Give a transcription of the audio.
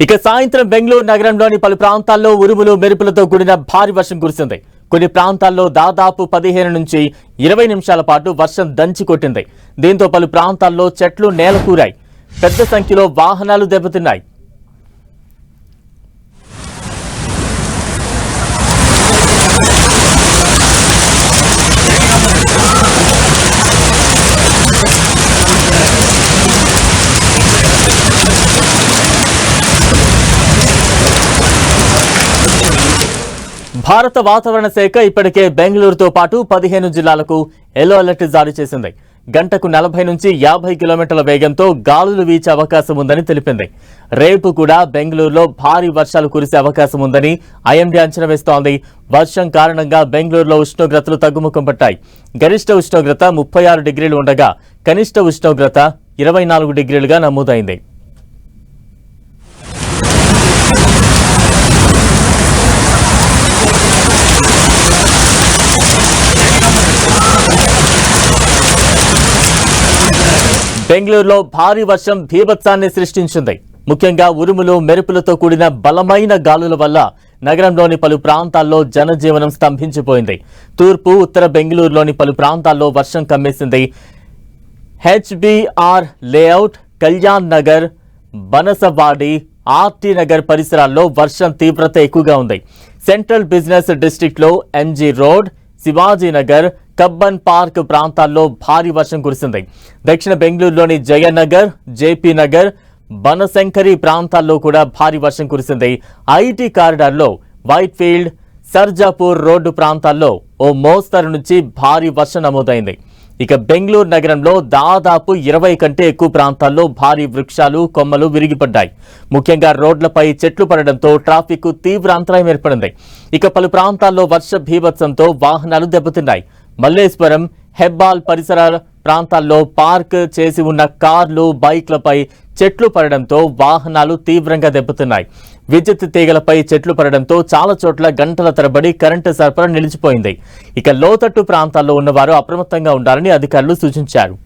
ఇక సాయంత్రం బెంగళూరు నగరంలోని పలు ప్రాంతాల్లో ఉరుములు మెరుపులతో కూడిన భారీ వర్షం కురిసింది. కొన్ని ప్రాంతాల్లో దాదాపు 15 నుంచి 20 నిమిషాల పాటు వర్షం దంచి కొట్టింది. దీంతో పలు ప్రాంతాల్లో చెట్లు నేలకూరాయి. పెద్ద సంఖ్యలో వాహనాలు దెబ్బతిన్నాయి. భారత వాతావరణ శాఖ ఇప్పటికే బెంగళూరుతో పాటు 15 జిల్లాలకు ఎల్లో అలర్ట్ జారీ చేసింది. గంటకు 40 నుంచి 50 కిలోమీటర్ల వేగంతో గాలులు వీచే అవకాశం ఉందని తెలిపింది. రేపు కూడా బెంగళూరులో భారీ వర్షాలు కురిసే అవకాశం ఉందని ఐఎండీ అంచనా వేస్తోంది. వర్షం కారణంగా బెంగళూరులో ఉష్ణోగ్రతలు తగ్గుముఖం పట్టాయి. గరిష్ట ఉష్ణోగ్రత 36 డిగ్రీలు ఉండగా కనిష్ట ఉష్ణోగ్రత 24 డిగ్రీలుగా నమోదైంది. బెంగళూరులో భారీ వర్షం బీభత్సాన్ని సృష్టించింది. ముఖ్యంగా ఉరుములు మెరుపులతో కూడిన బలమైన గాలుల వల్ల నగరంలోని పలు ప్రాంతాల్లో జనజీవనం స్తంభించిపోయింది. తూర్పు ఉత్తర బెంగళూరులోని పలు ప్రాంతాల్లో వర్షం కమ్మేసింది. HBR layout, Kalyan Nagar, Banaswadi, RT Nagar పరిసరాల్లో వర్షం తీవ్రత ఎక్కువగా ఉంది. సెంట్రల్ బిజినెస్ డిస్ట్రిక్ట్ లో MG road, Shivaji Nagar, Cubbon Park ప్రాంతాల్లో భారీ వర్షం కురిసింది. దక్షిణ బెంగళూరులోని జయనగర్, జేపీ నగర్, బనశంకరి ప్రాంతాల్లో కూడా భారీ వర్షం కురిసింది. ఐటీ కారిడార్లో వైట్ ఫీల్డ్, సర్జాపూర్ రోడ్డు ప్రాంతాల్లో ఓ మోస్తరు నుంచి భారీ వర్షం నమోదైంది. ఇక బెంగళూరు నగరంలో దాదాపు 20 కంటే ఎక్కువ ప్రాంతాల్లో భారీ వృక్షాలు, కొమ్మలు విరిగిపడ్డాయి. ముఖ్యంగా రోడ్లపై చెట్లు పడడంతో ట్రాఫిక్ తీవ్ర అంతరాయం ఏర్పడింది. ఇక పలు ప్రాంతాల్లో వర్ష భీభత్సంతో వాహనాలు దెబ్బతిన్నాయి. మల్లేశ్వరం, హెబ్బాల్ పరిసర ప్రాంతాల్లో పార్క్ చేసి ఉన్న కార్లు, బైక్లపై చెట్లు పడడంతో వాహనాలు తీవ్రంగా దెబ్బతిన్నాయి. విద్యుత్ తీగలపై చెట్లు పడడంతో చాలా చోట్ల గంటల తరబడి కరెంటు సరఫరా నిలిచిపోయింది. ఇక లోతట్టు ప్రాంతాల్లో ఉన్నవారు అప్రమత్తంగా ఉండాలని అధికారులు సూచించారు.